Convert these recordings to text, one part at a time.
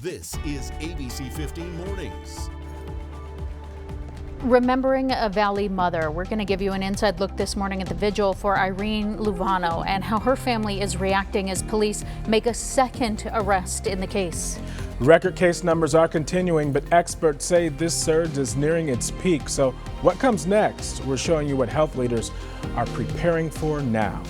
This is ABC15 Mornings. Remembering a Valley mother. We're going to give you an inside look this morning at the vigil for Irene Luevano and how her family is reacting as police make a second arrest in the case. Record case numbers are continuing, but experts say this surge is nearing its peak. So what comes next? We're showing you what health leaders are preparing for now.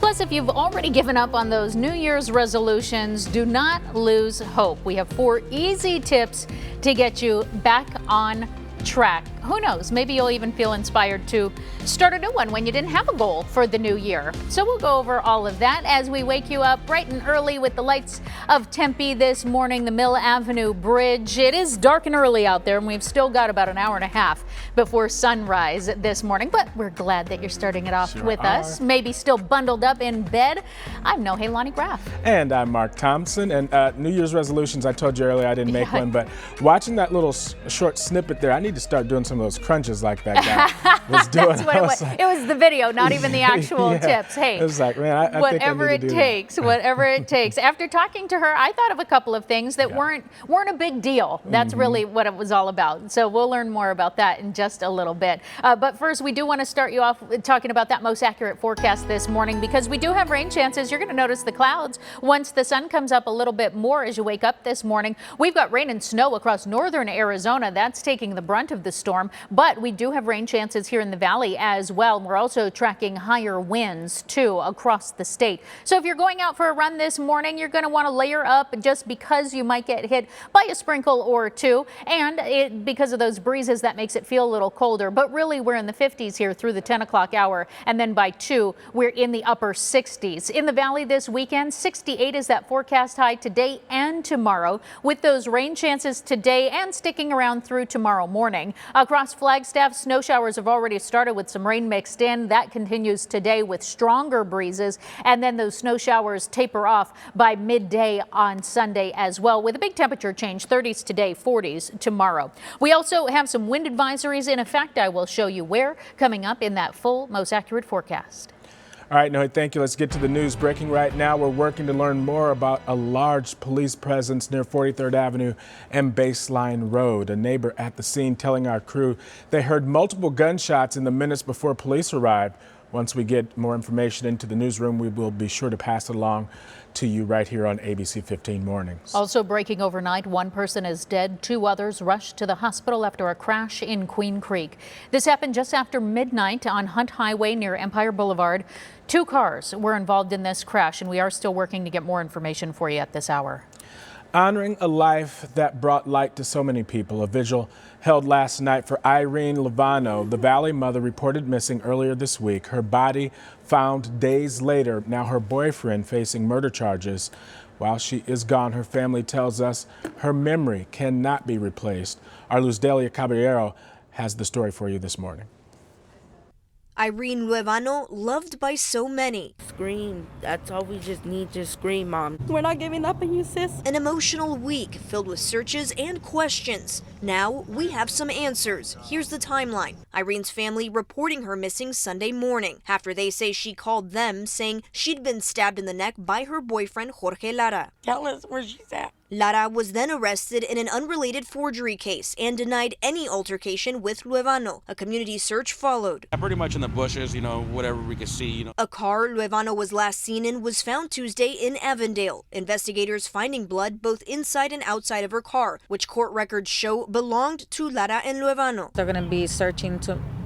Plus, if you've already given up on those New Year's resolutions, do not lose hope. We have 4 easy tips to get you back on track. Who knows, maybe you'll even feel inspired to start a new one when you didn't have a goal for the new year. So we'll go over all of that as we wake you up bright and early with the lights of Tempe this morning, the Mill Avenue Bridge. It is dark and early out there, and we've still got about an hour and a half before sunrise this morning, but we're glad that you're starting it off with us. Maybe still bundled up in bed. I'm Nohe Lonnie Graff. And I'm Mark Thompson. And New Year's resolutions, I told you earlier I didn't make one, but watching that little short snippet there, I need to start doing some of those crunches like that guy was doing. That's what it was. It was the video, not even the actual tips. Hey, it was like, man, I whatever think I need it to do takes, whatever it takes. After talking to her, I thought of a couple of things that weren't a big deal. That's really what it was all about. So we'll learn more about that in just a little bit. But first, we do want to start you off talking about that most accurate forecast this morning because we do have rain chances. You're going to notice the clouds once the sun comes up a little bit more as you wake up this morning. We've got rain and snow across northern Arizona. That's taking the brunt of the storm, but we do have rain chances here in the valley as well. We're also tracking higher winds too across the state. So if you're going out for a run this morning, you're going to want to layer up just because you might get hit by a sprinkle or two. And because of those breezes, that makes it feel a little colder. But really, we're in the 50s here through the 10 o'clock hour. And then by 2, we're in the upper 60s. In the valley this weekend, 68 is that forecast high today and tomorrow, with those rain chances today and sticking around through tomorrow morning. Across Flagstaff, snow showers have already started with some rain mixed in. That continues today with stronger breezes, and then those snow showers taper off by midday on Sunday as well, with a big temperature change, 30s today, 40s tomorrow. We also have some wind advisories in effect. I will show you where coming up in that full, most accurate forecast. All right, Noe, thank you. Let's get to the news. Breaking right now, we're working to learn more about a large police presence near 43rd Avenue and Baseline Road. A neighbor at the scene telling our crew they heard multiple gunshots in the minutes before police arrived. Once we get more information into the newsroom, we will be sure to pass it along to you right here on ABC15 Mornings. Also breaking overnight, 1 person is dead. 2 others rushed to the hospital after a crash in Queen Creek. This happened just after midnight on Hunt Highway near Empire Boulevard. 2 cars were involved in this crash, and we are still working to get more information for you at this hour. Honoring a life that brought light to so many people. A vigil held last night for Irene Luevano, the Valley mother reported missing earlier this week. Her body found days later. Now her boyfriend facing murder charges. While she is gone, her family tells us her memory cannot be replaced. Our Luz Delia Caballero has the story for you this morning. Irene Luevano, loved by so many. Scream. That's all we just need, just scream, Mom. We're not giving up on you, sis. An emotional week filled with searches and questions. Now we have some answers. Here's the timeline. Irene's family reporting her missing Sunday morning after they say she called them saying she'd been stabbed in the neck by her boyfriend Jorge Lara. Tell us where she's at. Lara was then arrested in an unrelated forgery case and denied any altercation with Luevano. A community search followed. Pretty much in the bushes, whatever we could see, A car Luevano was last seen in was found Tuesday in Avondale. Investigators finding blood both inside and outside of her car, which court records show belonged to Lara and Luevano. They're going to be searching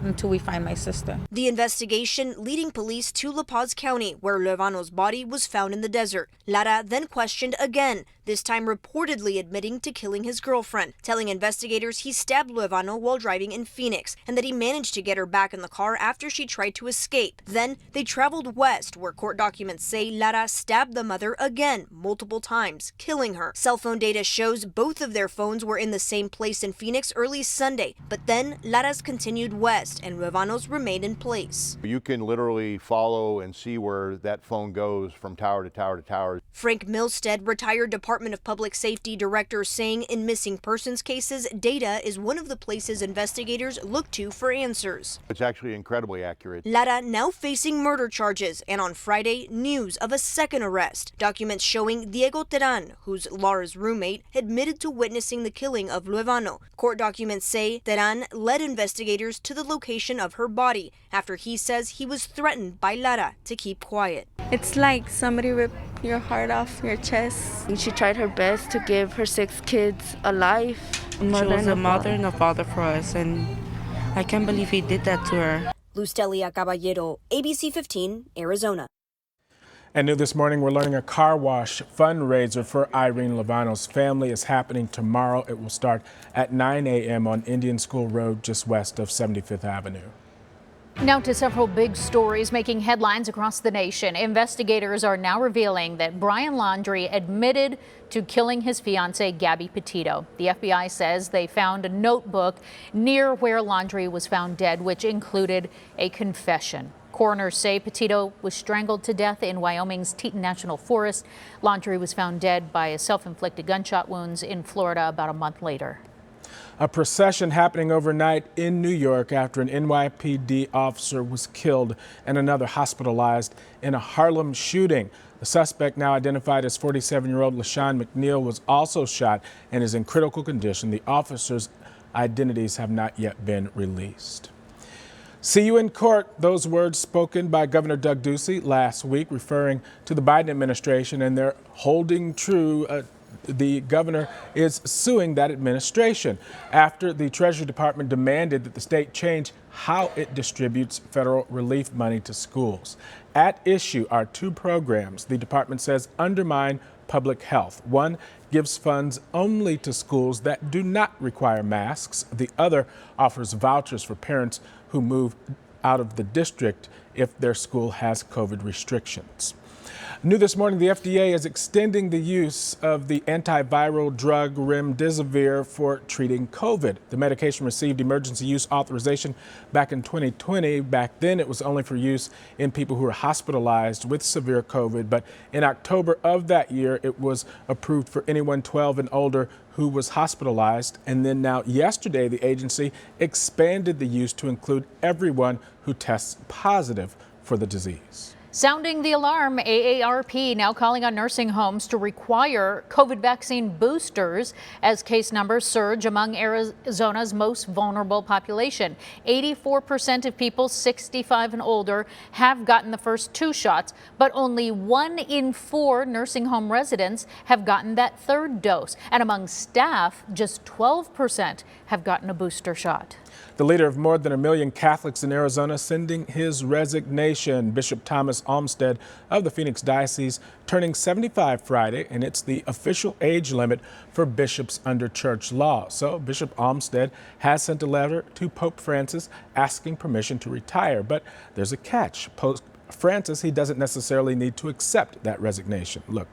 until we find my sister. The investigation leading police to La Paz County, where Luevano's body was found in the desert. Lara then questioned again, this time reportedly admitting to killing his girlfriend, telling investigators he stabbed Luevano while driving in Phoenix and that he managed to get her back in the car after she tried to escape. Then they traveled west, where court documents say Lara stabbed the mother again, multiple times, killing her. Cell phone data shows both of their phones were in the same place in Phoenix early Sunday, but then Lara's continued west. arrest, and Luevanos remain in place. You can literally follow and see where that phone goes from tower to tower to tower. Frank Milstead, retired Department of Public Safety director, saying in missing persons cases, data is one of the places investigators look to for answers. It's actually incredibly accurate. Lara now facing murder charges, and on Friday, news of a second arrest. Documents showing Diego Terán, who's Lara's roommate, admitted to witnessing the killing of Luevano. Court documents say Terán led investigators to the location of her body after he says he was threatened by Lara to keep quiet. It's like somebody ripped your heart off your chest. She tried her best to give her 6 kids a life. She was a mother and a father for us, and I can't believe he did that to her. Lustelia Caballero, ABC 15, Arizona. And new this morning, we're learning a car wash fundraiser for Irene Luevano's family is happening tomorrow. It will start at 9 a.m. on Indian School Road, just west of 75th Avenue. Now to several big stories making headlines across the nation. Investigators are now revealing that Brian Laundrie admitted to killing his fiancée, Gabby Petito. The FBI says they found a notebook near where Laundrie was found dead, which included a confession. Coroners say Petito was strangled to death in Wyoming's Teton National Forest. Laundrie was found dead by self-inflicted gunshot wounds in Florida about a month later. A procession happening overnight in New York after an NYPD officer was killed and another hospitalized in a Harlem shooting. The suspect, now identified as 47-year-old LaShawn McNeil, was also shot and is in critical condition. The officers' identities have not yet been released. See you in court. Those words spoken by Governor Doug Ducey last week, referring to the Biden administration, and they're holding true. The governor is suing that administration after the Treasury Department demanded that the state change how it distributes federal relief money to schools. At issue are 2 programs the department says undermine public health. One gives funds only to schools that do not require masks. The other offers vouchers for parents who move out of the district if their school has COVID restrictions. New this morning, the FDA is extending the use of the antiviral drug remdesivir for treating COVID. The medication received emergency use authorization back in 2020. Back then, it was only for use in people who were hospitalized with severe COVID. But in October of that year, it was approved for anyone 12 and older who was hospitalized. And then now yesterday, the agency expanded the use to include everyone who tests positive for the disease. Sounding the alarm, AARP now calling on nursing homes to require COVID vaccine boosters as case numbers surge among Arizona's most vulnerable population. 84% of people 65 and older have gotten the first 2 shots, but only 1 in 4 nursing home residents have gotten that 3rd dose. And among staff, just 12% have gotten a booster shot. The leader of more than 1 million Catholics in Arizona sending his resignation. Bishop Thomas Olmsted of the Phoenix Diocese turning 75 Friday, and it's the official age limit for bishops under church law. So Bishop Olmsted has sent a letter to Pope Francis asking permission to retire. But there's a catch. Pope Francis, he doesn't necessarily need to accept that resignation. Look.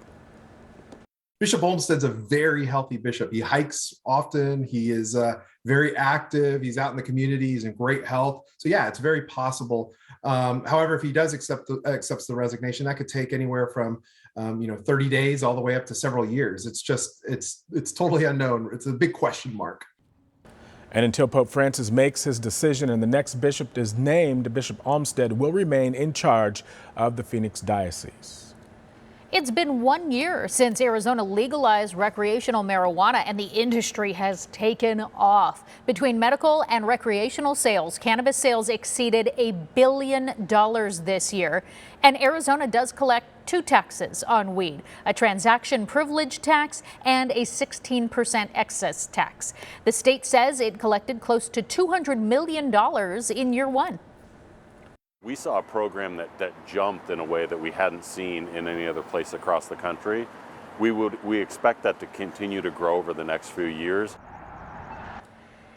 Bishop Olmsted's a very healthy bishop. He hikes often. He is very active. He's out in the community. He's in great health. So yeah, it's very possible. However, if he does accepts the resignation, that could take anywhere from 30 days all the way up to several years. It's totally unknown. It's a big question mark. And until Pope Francis makes his decision and the next bishop is named, Bishop Olmsted will remain in charge of the Phoenix Diocese. It's been 1 year since Arizona legalized recreational marijuana, and the industry has taken off. Between medical and recreational sales, cannabis sales exceeded $1 billion this year. And Arizona does collect 2 taxes on weed, a transaction privilege tax and a 16% excess tax. The state says it collected close to $200 million in year 1. We saw a program that jumped in a way that we hadn't seen in any other place across the country. We expect that to continue to grow over the next few years.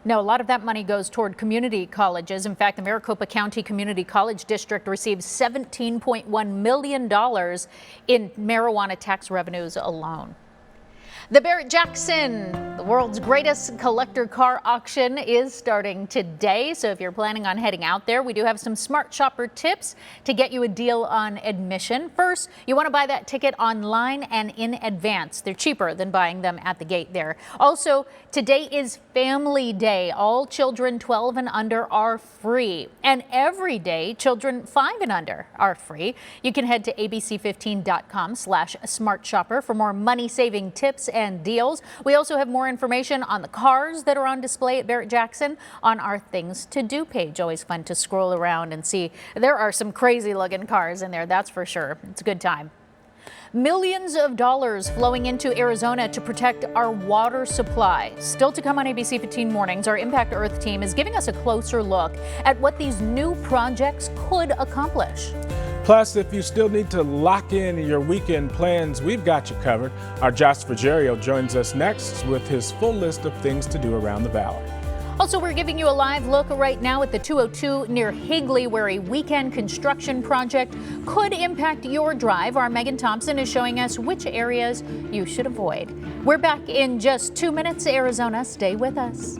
Now, a lot of that money goes toward community colleges. In fact, the Maricopa County Community College District received $17.1 million in marijuana tax revenues alone. The Barrett-Jackson, the world's greatest collector car auction, is starting today. So if you're planning on heading out there, we do have some smart shopper tips to get you a deal on admission. First, you want to buy that ticket online and in advance. They're cheaper than buying them at the gate there. Also, today is Family Day. All children 12 and under are free. And every day, children 5 and under are free. You can head to abc15.com/smartshopper for more money-saving tips and deals. We also have more information on the cars that are on display at Barrett-Jackson on our Things to Do page. Always fun to scroll around and see. There are some crazy looking cars in there, that's for sure. It's a good time. Millions of dollars flowing into Arizona to protect our water supply. Still to come on ABC 15 Mornings, our Impact Earth team is giving us a closer look at what these new projects could accomplish. Plus, if you still need to lock in your weekend plans, we've got you covered. Our Josh Frigerio joins us next with his full list of things to do around the valley. Also, we're giving you a live look right now at the 202 near Higley, where a weekend construction project could impact your drive. Our Megan Thompson is showing us which areas you should avoid. We're back in just 2 minutes, Arizona. Stay with us.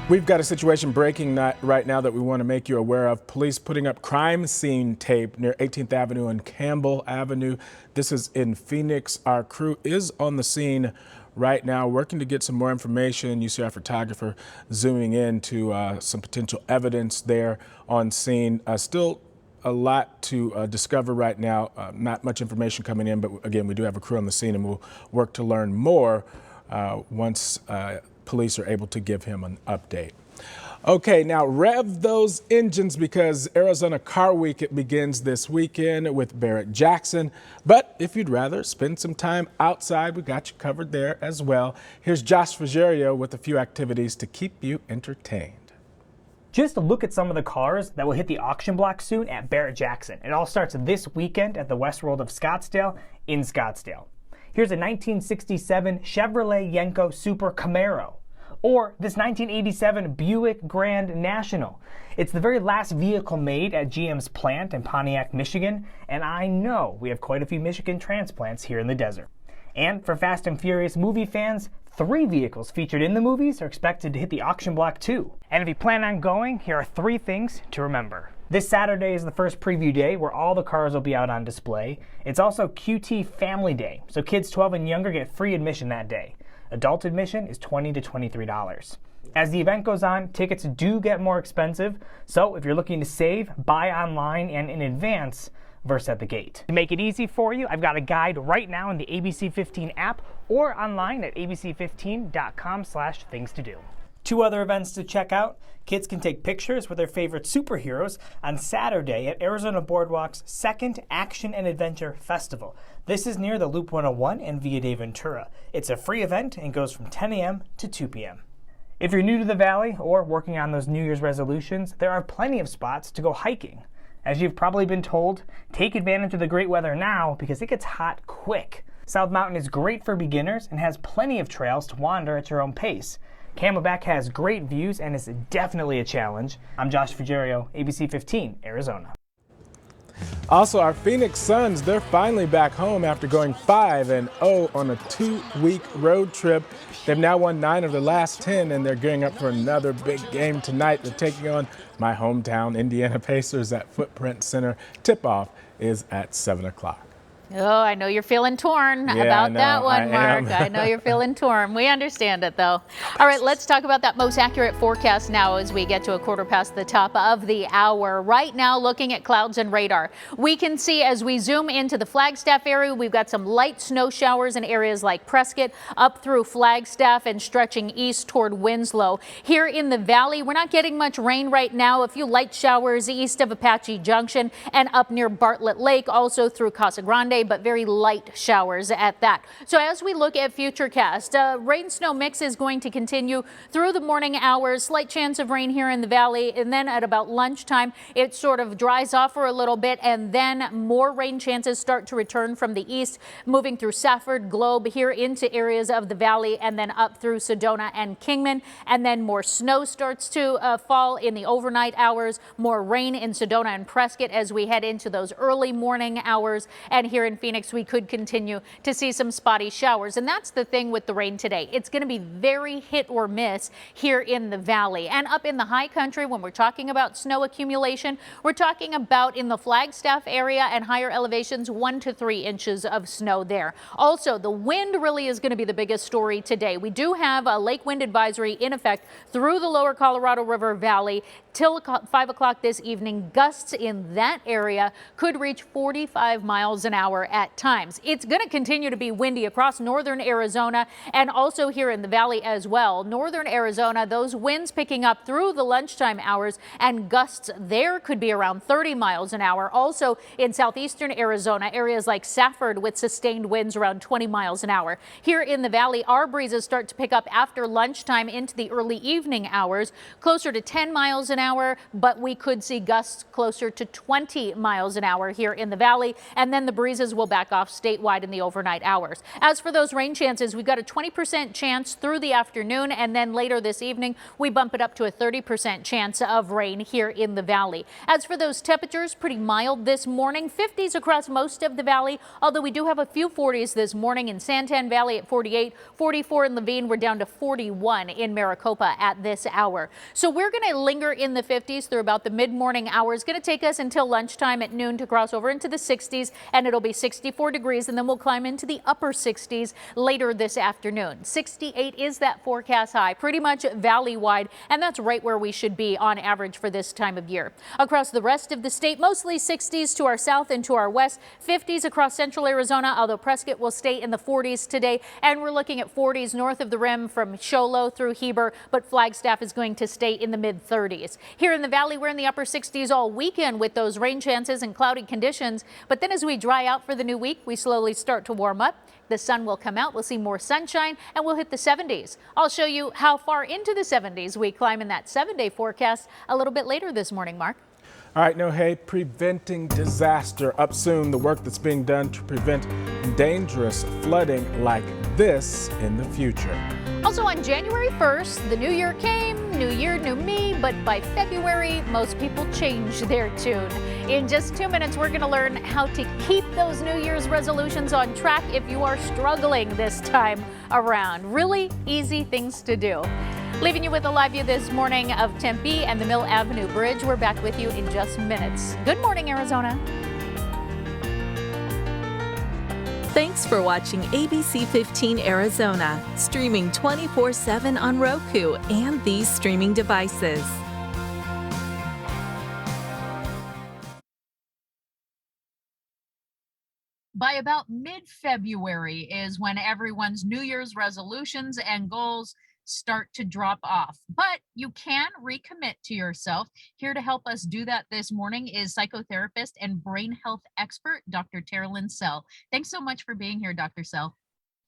We've got a situation breaking right now that we want to make you aware of. Police putting up crime scene tape near 18th Avenue and Campbell Avenue. This is in Phoenix. Our crew is on the scene right now, working to get some more information. You see our photographer zooming in to some potential evidence there on scene. Still a lot to discover right now. Not much information coming in, but again, we do have a crew on the scene, and we'll work to learn more once police are able to give him an update. Okay, now rev those engines because Arizona Car Week, it begins this weekend with Barrett-Jackson. But if you'd rather spend some time outside, we got you covered there as well. Here's Josh Frigerio with a few activities to keep you entertained. Just look at some of the cars that will hit the auction block soon at Barrett-Jackson. It all starts this weekend at the Westworld of Scottsdale in Scottsdale. Here's a 1967 Chevrolet Yenko Super Camaro, or this 1987 Buick Grand National. It's the very last vehicle made at GM's plant in Pontiac, Michigan, and I know we have quite a few Michigan transplants here in the desert. And for Fast and Furious movie fans, 3 vehicles featured in the movies are expected to hit the auction block too. And if you plan on going, here are 3 things to remember. This Saturday is the first preview day where all the cars will be out on display. It's also QT Family Day, so kids 12 and younger get free admission that day. Adult admission is $20 to $23. As the event goes on, tickets do get more expensive, so if you're looking to save, buy online and in advance versus at the gate. To make it easy for you, I've got a guide right now in the ABC15 app or online at abc15.com/things to do. 2 other events to check out. Kids can take pictures with their favorite superheroes on Saturday at Arizona Boardwalk's second Action and Adventure Festival. This is near the Loop 101 and Via de Ventura. It's a free event and goes from 10 a.m. to 2 p.m. If you're new to the valley or working on those New Year's resolutions, there are plenty of spots to go hiking. As you've probably been told, take advantage of the great weather now because it gets hot quick. South Mountain is great for beginners and has plenty of trails to wander at your own pace. Camelback has great views and is definitely a challenge. I'm Josh Frigerio, ABC 15, Arizona. Also, our Phoenix Suns, they're finally back home after going 5-0 on a 2-week road trip. They've now won 9 of the last 10, and they're gearing up for another big game tonight. They're taking on my hometown Indiana Pacers at Footprint Center. Tip-off is at 7 o'clock. Oh, I know you're feeling torn about that one, Mark. I know you're feeling torn. We understand it, though. All right, let's talk about that most accurate forecast now as we get to a quarter past the top of the hour. Right now, looking at clouds and radar, we can see as we zoom into the Flagstaff area, we've got some light snow showers in areas like Prescott, up through Flagstaff and stretching east toward Winslow. Here in the valley, we're not getting much rain right now. A few light showers east of Apache Junction and up near Bartlett Lake, also through Casa Grande Sunday, but very light showers at that. So as we look at Futurecast, rain snow mix is going to continue through the morning hours. Slight chance of rain here in the valley, and then at about lunchtime it sort of dries off for a little bit, and then more rain chances start to return from the east, moving through Safford, Globe, here into areas of the valley, and then up through Sedona and Kingman. And then more snow starts to fall in the overnight hours, more rain in Sedona and Prescott as we head into those early morning hours. And here in Phoenix, we could continue to see some spotty showers. And that's the thing with the rain today. It's going to be very hit or miss here in the valley. And up in the high country, when we're talking about snow accumulation, we're talking about in the Flagstaff area and higher elevations, 1 to 3 inches of snow there. Also, the wind really is going to be the biggest story today. We do have a lake wind advisory in effect through the lower Colorado River Valley till 5 o'clock this evening. Gusts in that area could reach 45 miles an hour at times. It's going to continue to be windy across northern Arizona and also here in the valley as well. Northern Arizona, those winds picking up through the lunchtime hours, and gusts there could be around 30 miles an hour. Also in southeastern Arizona, areas like Safford with sustained winds around 20 miles an hour. Here in the valley, our breezes start to pick up after lunchtime into the early evening hours, closer to 10 miles an hour, but we could see gusts closer to 20 miles an hour here in the valley, and then the breezes will back off statewide in the overnight hours. As for those rain chances, we've got a 20% chance through the afternoon, and then later this evening we bump it up to a 30% chance of rain here in the valley. As for those temperatures, pretty mild this morning, 50s across most of the valley, although we do have a few 40s this morning in Santan Valley at 48, 44 in Levine. We're down to 41 in Maricopa at this hour. So we're going to linger in the 50s through about the mid-morning hours. Going to take us until lunchtime at noon to cross over into the 60s, and it'll be 64 degrees, and then we'll climb into the upper 60s later this afternoon. 68 is that forecast high, pretty much valley-wide, and that's right where we should be on average for this time of year. Across the rest of the state, mostly 60s to our south and to our west, 50s across central Arizona, although Prescott will stay in the 40s today, and we're looking at 40s north of the rim from Show Low through Heber, but Flagstaff is going to stay in the mid-30s. Here in the valley, we're in the upper 60s all weekend with those rain chances and cloudy conditions, but then as we dry out for the new week, we slowly start to warm up. The sun will come out, we'll see more sunshine, and we'll hit the 70s. I'll show you how far into the 70s we climb in that 7-day forecast a little bit later this morning, Mark. All right, no, hey, preventing disaster. Up soon, the work that's being done to prevent dangerous flooding like this in the future. Also on January 1st, the new year came, new year, new me, but by February, most people change their tune. In just 2 minutes, we're going to learn how to keep those New Year's resolutions on track if you are struggling this time around. Really easy things to do. Leaving you with a live view this morning of Tempe and the Mill Avenue Bridge. We're back with you in just minutes. Good morning, Arizona. Thanks for watching ABC15 Arizona, streaming 24/7 on Roku and these streaming devices. By about mid-February is when everyone's New Year's resolutions and goals start to drop off, but you can recommit to yourself. Here to help us do that this morning is psychotherapist and brain health expert, Dr. Terilyn Sell. Thanks so much for being here, Dr. Sell.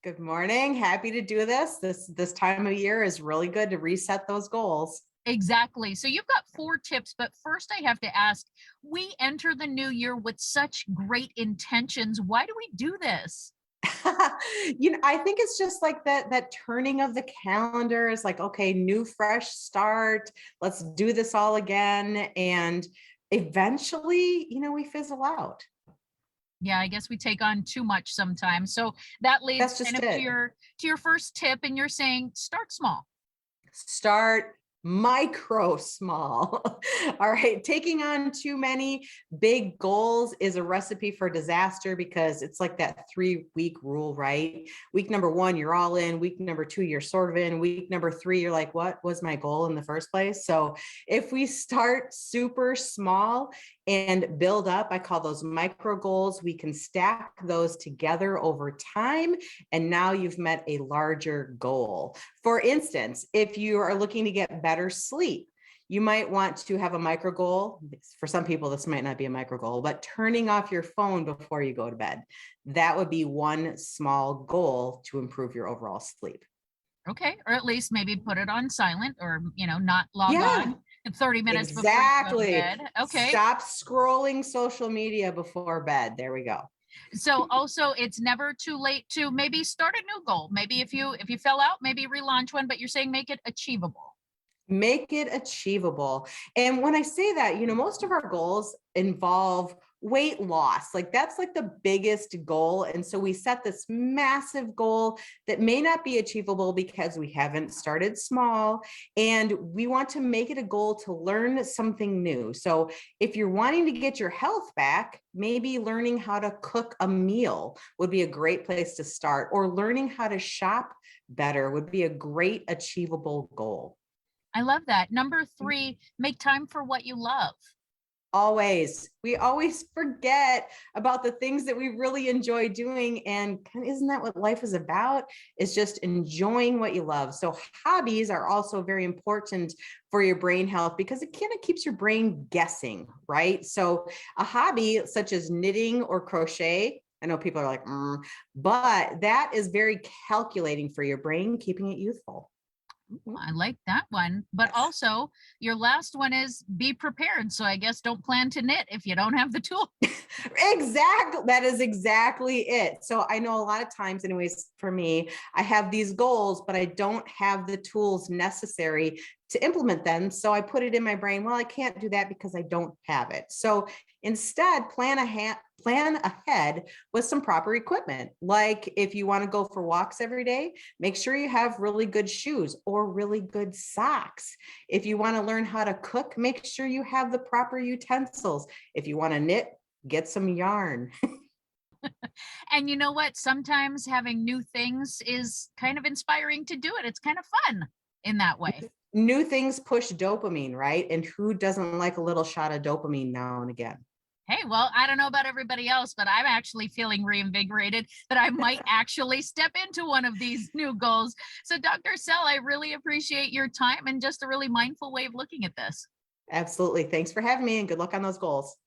Good morning. Happy to do this. This time of year is really good to reset those goals. Exactly. So you've got 4 tips, but first I have to ask, we enter the new year with such great intentions. Why do we do this? I think it's just like that turning of the calendar is like, okay, new, fresh start. Let's do this all again. And eventually, we fizzle out. Yeah, I guess we take on too much sometimes. So that leads kind of to your first tip, and you're saying start small. Start micro small. All right. Taking on too many big goals is a recipe for disaster because it's like that 3-week rule, right? Week number 1, you're all in. Week number 2, you're sort of in. Week number 3, you're like, what was my goal in the first place? So if we start super small and build up, I call those micro goals, we can stack those together over time. And now you've met a larger goal. For instance, if you are looking to get better sleep, you might want to have a micro goal. For some people, this might not be a micro goal, but turning off your phone before you go to bed. That would be one small goal to improve your overall sleep. Okay, or at least maybe put it on silent, or not log on 30 minutes before you go to bed. Okay. Stop scrolling social media before bed. There we go. So also, it's never too late to maybe start a new goal. Maybe if you fell out, maybe relaunch one, but you're saying make it achievable. Make it achievable. And when I say that, most of our goals involve weight loss. Like that's like the biggest goal. And so we set this massive goal that may not be achievable because we haven't started small. And we want to make it a goal to learn something new. So if you're wanting to get your health back, maybe learning how to cook a meal would be a great place to start, or learning how to shop better would be a great achievable goal. I love that. Number 3, make time for what you love. Always. We always forget about the things that we really enjoy doing. And isn't that what life is about? Is just enjoying what you love. So hobbies are also very important for your brain health because it kind of keeps your brain guessing, right? So a hobby such as knitting or crochet, I know people are like, but that is very calculating for your brain, keeping it youthful. I like that one. But also, your last one is be prepared. So I guess don't plan to knit if you don't have the tool. Exactly. That is exactly it. So I know a lot of times, anyways, for me, I have these goals, but I don't have the tools necessary to implement them. So I put it in my brain, well, I can't do that because I don't have it. So instead, plan ahead with some proper equipment. Like if you want to go for walks every day, make sure you have really good shoes or really good socks. If you want to learn how to cook, make sure you have the proper utensils. If you want to knit, get some yarn. And you know what? Sometimes having new things is kind of inspiring to do it. It's kind of fun in that way. New things push dopamine, right? And who doesn't like a little shot of dopamine now and again? Hey, well, I don't know about everybody else, but I'm actually feeling reinvigorated that I might actually step into one of these new goals. So Dr. Sell, I really appreciate your time and just a really mindful way of looking at this. Absolutely. Thanks for having me and good luck on those goals.